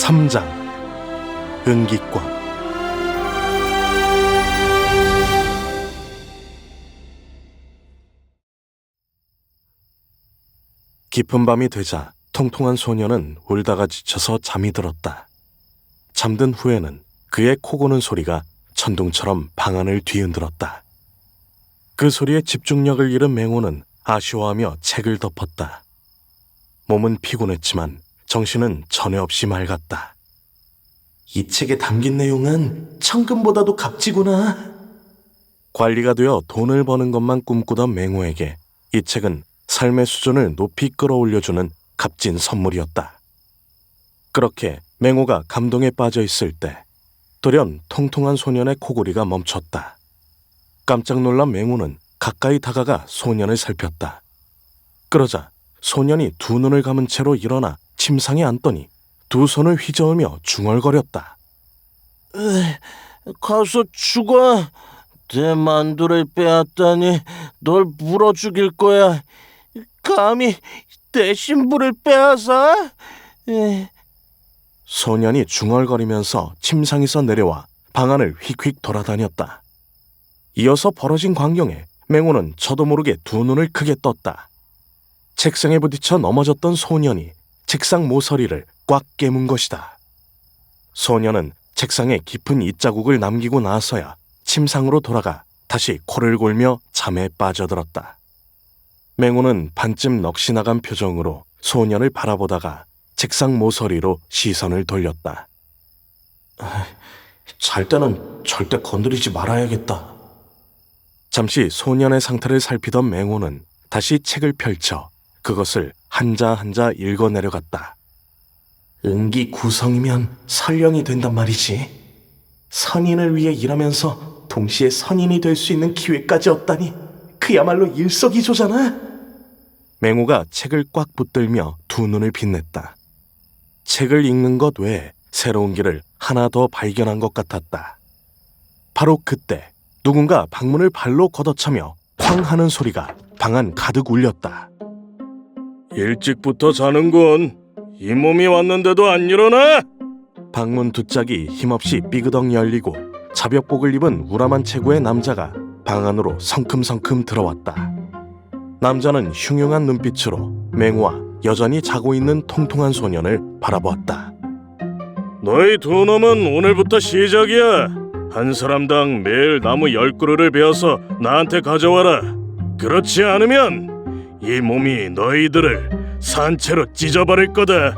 3장 은기광. 깊은 밤이 되자 통통한 소녀는 울다가 지쳐서 잠이 들었다. 잠든 후에는 그의 코 고는 소리가 천둥처럼 방 안을 뒤흔들었다. 그 소리에 집중력을 잃은 맹호는 아쉬워하며 책을 덮었다. 몸은 피곤했지만 정신은 전혀 없이 맑았다. 이 책에 담긴 내용은 천금보다도 값지구나. 관리가 되어 돈을 버는 것만 꿈꾸던 맹호에게 이 책은 삶의 수준을 높이 끌어올려주는 값진 선물이었다. 그렇게 맹호가 감동에 빠져 있을 때 돌연 통통한 소년의 코골이가 멈췄다. 깜짝 놀란 맹호는 가까이 다가가 소년을 살폈다. 그러자 소년이 두 눈을 감은 채로 일어나 침상에 앉더니 두 손을 휘저으며 중얼거렸다. 가서 죽어. 내 만두를 빼앗다니 널 물어 죽일 거야. 감히 내 신부를 빼앗아? 소년이 중얼거리면서 침상에서 내려와 방 안을 휙휙 돌아다녔다. 이어서 벌어진 광경에 맹호는 저도 모르게 두 눈을 크게 떴다. 책상에 부딪혀 넘어졌던 소년이 책상 모서리를 꽉 깨문 것이다. 소년은 책상에 깊은 입자국을 남기고 나서야 침상으로 돌아가 다시 코를 골며 잠에 빠져들었다. 맹호는 반쯤 넋이 나간 표정으로 소년을 바라보다가 책상 모서리로 시선을 돌렸다. 잘 때는 절대 건드리지 말아야겠다. 잠시 소년의 상태를 살피던 맹호는 다시 책을 펼쳐 그것을 한자 한자 읽어내려갔다. 은기 구성이면 선령이 된단 말이지. 선인을 위해 일하면서 동시에 선인이 될 수 있는 기회까지 얻다니 그야말로 일석이조잖아. 맹호가 책을 꽉 붙들며 두 눈을 빛냈다. 책을 읽는 것 외에 새로운 길을 하나 더 발견한 것 같았다. 바로 그때 누군가 방문을 발로 걷어차며 쾅 하는 소리가 방 안 가득 울렸다. 일찍부터 자는군. 이 몸이 왔는데도 안 일어나? 방문 두 짝이 힘없이 삐그덕 열리고 자벽복을 입은 우람한 체구의 남자가 방 안으로 성큼성큼 들어왔다. 남자는 흉흉한 눈빛으로 맹호와 여전히 자고 있는 통통한 소년을 바라보았다. 너희 두 놈은 오늘부터 시작이야. 한 사람당 매일 나무 10그루를 베어서 나한테 가져와라. 그렇지 않으면 이 몸이 너희들을 산채로 찢어버릴 거다.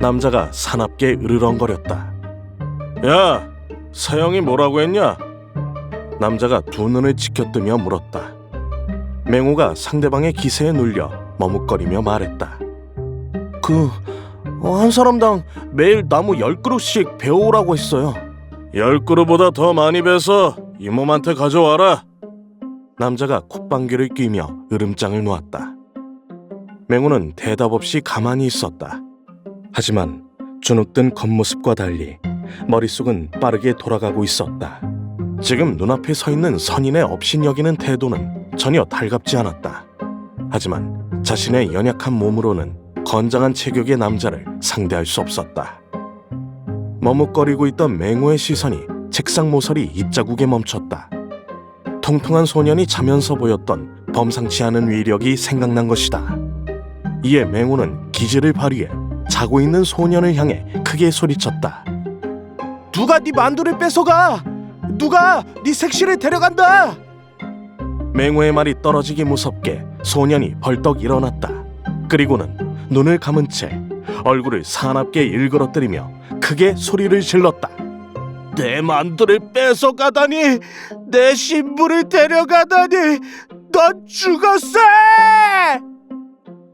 남자가 사납게 으르렁거렸다. 야, 서영이 뭐라고 했냐? 남자가 두 눈을 치켜뜨며 물었다. 맹호가 상대방의 기세에 눌려 머뭇거리며 말했다. 한 사람당 매일 나무 10그루씩 베어오라고 했어요. 10그루보다 더 많이 베서 이 몸한테 가져와라. 남자가 콧방귀를 뀌며 으름장을 놓았다. 맹호는 대답 없이 가만히 있었다. 하지만 주눅든 겉모습과 달리 머릿속은 빠르게 돌아가고 있었다. 지금 눈앞에 서 있는 선인의 업신여기는 태도는 전혀 달갑지 않았다. 하지만 자신의 연약한 몸으로는 건장한 체격의 남자를 상대할 수 없었다. 머뭇거리고 있던 맹호의 시선이 책상 모서리 입자국에 멈췄다. 통통한 소년이 자면서 보였던 범상치 않은 위력이 생각난 것이다. 이에 맹호는 기지를 발휘해 자고 있는 소년을 향해 크게 소리쳤다. 누가 네 만두를 뺏어가! 누가 네 색시를 데려간다! 맹호의 말이 떨어지기 무섭게 소년이 벌떡 일어났다. 그리고는 눈을 감은 채 얼굴을 사납게 일그러뜨리며 크게 소리를 질렀다. 내 만두를 뺏어가다니! 내 신부를 데려가다니! 넌 죽었어!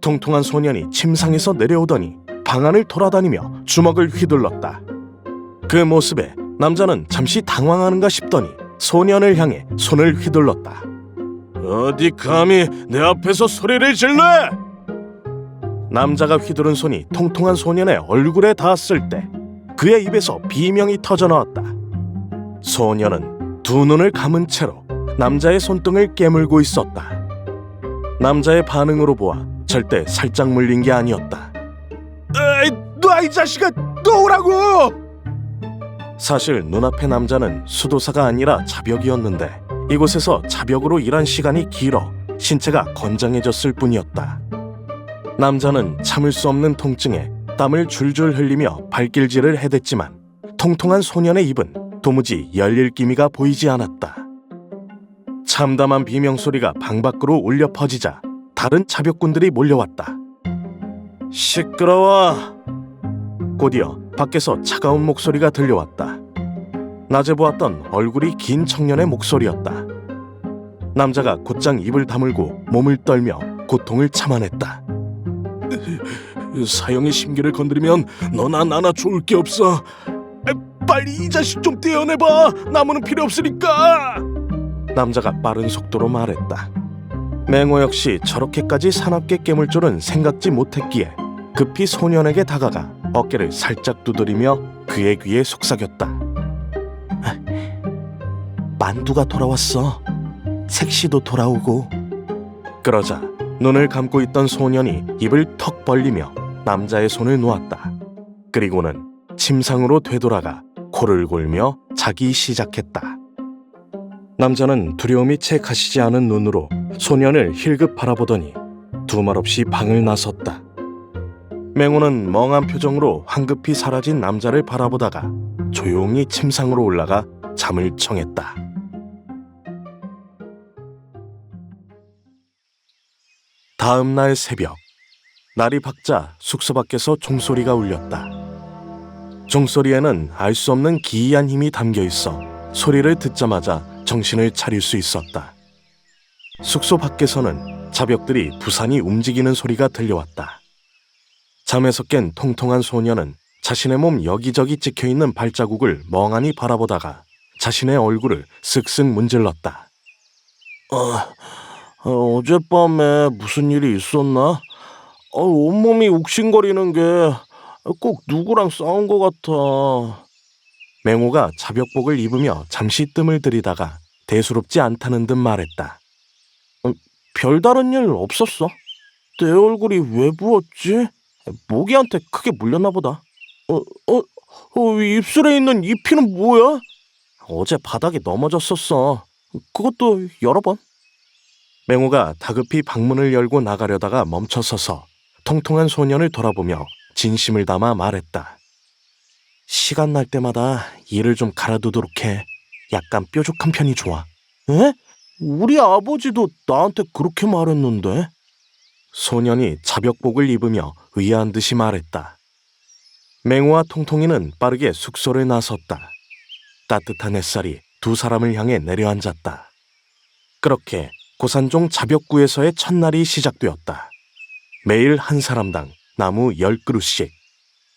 통통한 소년이 침상에서 내려오더니 방 안을 돌아다니며 주먹을 휘둘렀다. 그 모습에 남자는 잠시 당황하는가 싶더니 소년을 향해 손을 휘둘렀다. 어디 감히 내 앞에서 소리를 질러! 남자가 휘두른 손이 통통한 소년의 얼굴에 닿았을 때 그의 입에서 비명이 터져나왔다. 소년은 두 눈을 감은 채로 남자의 손등을 깨물고 있었다. 남자의 반응으로 보아 절대 살짝 물린 게 아니었다. 놔, 이 자식아! 놓으라고! 사실 눈앞의 남자는 수도사가 아니라 자벽이었는데 이곳에서 자벽으로 일한 시간이 길어 신체가 건장해졌을 뿐이었다. 남자는 참을 수 없는 통증에 땀을 줄줄 흘리며 발길질을 해댔지만 통통한 소년의 입은 도무지 열릴 기미가 보이지 않았다. 참담한 비명소리가 방 밖으로 울려 퍼지자 다른 자벽군들이 몰려왔다. 시끄러워! 곧이어 밖에서 차가운 목소리가 들려왔다. 낮에 보았던 얼굴이 긴 청년의 목소리였다. 남자가 곧장 입을 다물고 몸을 떨며 고통을 참아냈다. 사형의 심기를 건드리면 너나 나나 좋을 게 없어. 빨리 이 자식 좀 떼어내봐. 나무는 필요 없으니까. 남자가 빠른 속도로 말했다. 맹호 역시 저렇게까지 사납게 깨물 줄은 생각지 못했기에 급히 소년에게 다가가 어깨를 살짝 두드리며 그의 귀에 속삭였다. 만두가 돌아왔어. 색시도 돌아오고. 그러자 눈을 감고 있던 소년이 입을 턱 벌리며 남자의 손을 놓았다. 그리고는 침상으로 되돌아가 코를 골며 자기 시작했다. 남자는 두려움이 채 가시지 않은 눈으로 소년을 힐끗 바라보더니 두 말 없이 방을 나섰다. 맹호는 멍한 표정으로 황급히 사라진 남자를 바라보다가 조용히 침상으로 올라가 잠을 청했다. 다음 날 새벽, 날이 밝자 숙소 밖에서 종소리가 울렸다. 종소리에는 알 수 없는 기이한 힘이 담겨 있어 소리를 듣자마자 정신을 차릴 수 있었다. 숙소 밖에서는 자벽들이 부산히 움직이는 소리가 들려왔다. 잠에서 깬 통통한 소년은 자신의 몸 여기저기 찍혀있는 발자국을 멍하니 바라보다가 자신의 얼굴을 쓱쓱 문질렀다. 어젯밤에 무슨 일이 있었나? 온몸이 욱신거리는 게 꼭 누구랑 싸운 것 같아. 맹호가 자벽복을 입으며 잠시 뜸을 들이다가 대수롭지 않다는 듯 말했다. 별다른 일 없었어. 내 얼굴이 왜 부었지? 모기한테 크게 물렸나 보다. 입술에 있는 이 피는 뭐야? 어제 바닥에 넘어졌었어. 그것도 여러 번. 맹호가 다급히 방문을 열고 나가려다가 멈춰서서 통통한 소년을 돌아보며 진심을 담아 말했다. 시간 날 때마다 일을 좀 갈아두도록 해. 약간 뾰족한 편이 좋아. 에? 우리 아버지도 나한테 그렇게 말했는데? 소년이 자벽복을 입으며 의아한 듯이 말했다. 맹호와 통통이는 빠르게 숙소를 나섰다. 따뜻한 햇살이 두 사람을 향해 내려앉았다. 그렇게 고산종 자벽구에서의 첫날이 시작되었다. 매일 한 사람당 나무 10그루씩.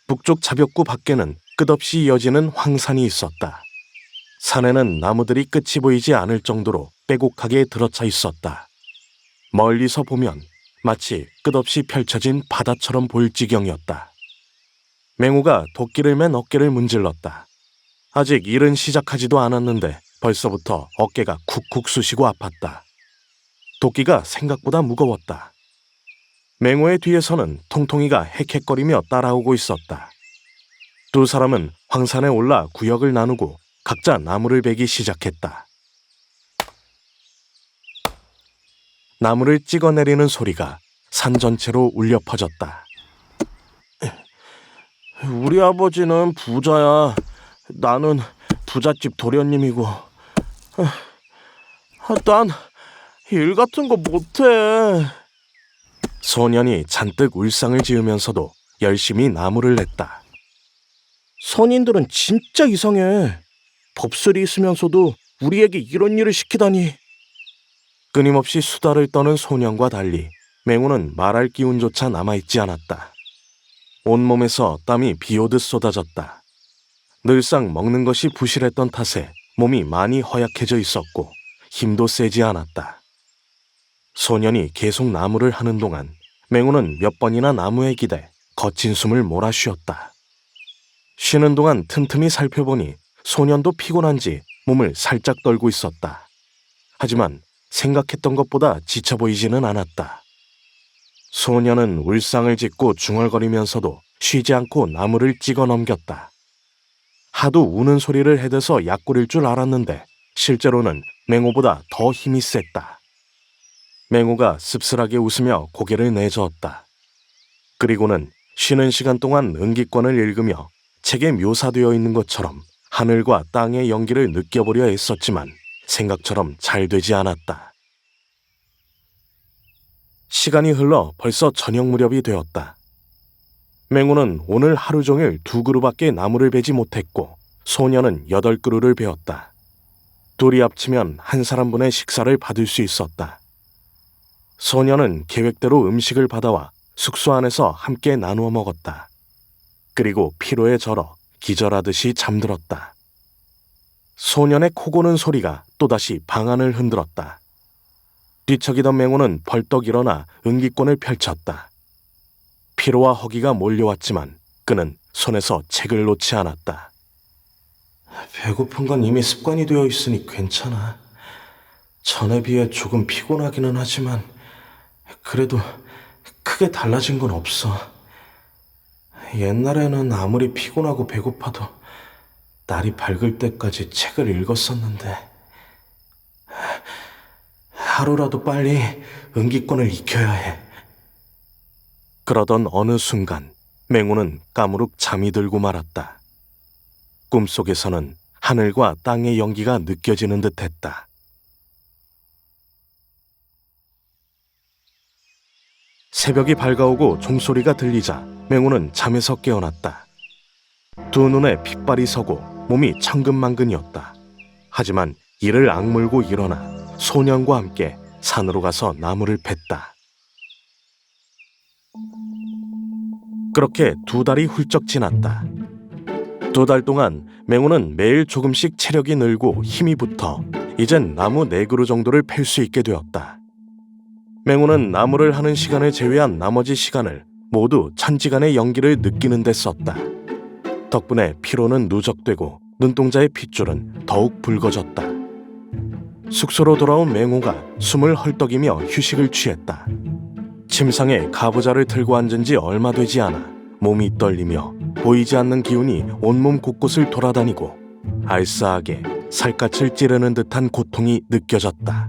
북쪽 자벽구 밖에는 끝없이 이어지는 황산이 있었다. 산에는 나무들이 끝이 보이지 않을 정도로 빼곡하게 들어차 있었다. 멀리서 보면 마치 끝없이 펼쳐진 바다처럼 보일 지경이었다. 맹호가 도끼를 맨 어깨를 문질렀다. 아직 일은 시작하지도 않았는데 벌써부터 어깨가 쿡쿡 쑤시고 아팠다. 도끼가 생각보다 무거웠다. 맹호의 뒤에서는 통통이가 헥헥거리며 따라오고 있었다. 두 사람은 황산에 올라 구역을 나누고 각자 나무를 베기 시작했다. 나무를 찍어내리는 소리가 산 전체로 울려 퍼졌다. 우리 아버지는 부자야. 나는 부잣집 도련님이고. 난 일 같은 거 못해. 소년이 잔뜩 울상을 지으면서도 열심히 나무를 냈다. 선인들은 진짜 이상해. 법술이 있으면서도 우리에게 이런 일을 시키다니. 끊임없이 수다를 떠는 소년과 달리 맹호는 말할 기운조차 남아있지 않았다. 온몸에서 땀이 비오듯 쏟아졌다. 늘상 먹는 것이 부실했던 탓에 몸이 많이 허약해져 있었고 힘도 세지 않았다. 소년이 계속 나무를 하는 동안 맹호는 몇 번이나 나무에 기대 거친 숨을 몰아쉬었다. 쉬는 동안 틈틈이 살펴보니 소년도 피곤한지 몸을 살짝 떨고 있었다. 하지만 생각했던 것보다 지쳐 보이지는 않았다. 소년은 울상을 짓고 중얼거리면서도 쉬지 않고 나무를 찍어 넘겼다. 하도 우는 소리를 해대서 약골일 줄 알았는데 실제로는 맹호보다 더 힘이 셌다. 맹호가 씁쓸하게 웃으며 고개를 내저었다. 그리고는 쉬는 시간 동안 은기권을 읽으며 책에 묘사되어 있는 것처럼 하늘과 땅의 연기를 느껴보려 애썼지만 생각처럼 잘 되지 않았다. 시간이 흘러 벌써 저녁 무렵이 되었다. 맹호는 오늘 하루 종일 2그루밖에 나무를 베지 못했고 소녀는 8그루를 베었다. 둘이 합치면 한 사람분의 식사를 받을 수 있었다. 소녀는 계획대로 음식을 받아와 숙소 안에서 함께 나누어 먹었다. 그리고 피로에 절어 기절하듯이 잠들었다. 소년의 코 고는 소리가 또다시 방안을 흔들었다. 뒤척이던 맹호는 벌떡 일어나 은기권을 펼쳤다. 피로와 허기가 몰려왔지만 그는 손에서 책을 놓지 않았다. 배고픈 건 이미 습관이 되어 있으니 괜찮아. 전에 비해 조금 피곤하기는 하지만 그래도 크게 달라진 건 없어. 옛날에는 아무리 피곤하고 배고파도 날이 밝을 때까지 책을 읽었었는데 하루라도 빨리 은기권을 익혀야 해. 그러던 어느 순간 맹호는 까무룩 잠이 들고 말았다. 꿈속에서는 하늘과 땅의 연기가 느껴지는 듯했다. 새벽이 밝아오고 종소리가 들리자 맹호는 잠에서 깨어났다. 두 눈에 핏발이 서고 몸이 천근만근이었다. 하지만 이를 악물고 일어나 소년과 함께 산으로 가서 나무를 팼다. 그렇게 2달이 훌쩍 지났다. 2달 동안 맹호는 매일 조금씩 체력이 늘고 힘이 붙어 이젠 나무 4그루 정도를 팰 수 있게 되었다. 맹호는 나무를 하는 시간을 제외한 나머지 시간을 모두 천지간의 연기를 느끼는 데 썼다. 덕분에 피로는 누적되고 눈동자의 핏줄은 더욱 붉어졌다. 숙소로 돌아온 맹호가 숨을 헐떡이며 휴식을 취했다. 침상에 가부좌를 틀고 앉은 지 얼마 되지 않아 몸이 떨리며 보이지 않는 기운이 온몸 곳곳을 돌아다니고 알싸하게 살갗을 찌르는 듯한 고통이 느껴졌다.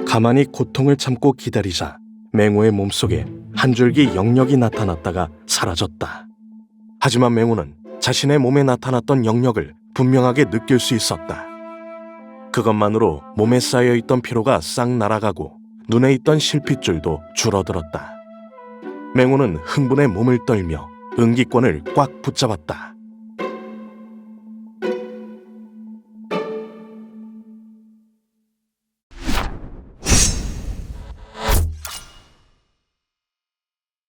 가만히 고통을 참고 기다리자 맹호의 몸속에 한 줄기 영력이 나타났다가 사라졌다. 하지만 맹호는 자신의 몸에 나타났던 영력을 분명하게 느낄 수 있었다. 그것만으로 몸에 쌓여있던 피로가 싹 날아가고 눈에 있던 실핏줄도 줄어들었다. 맹호는 흥분에 몸을 떨며 은기권을 꽉 붙잡았다.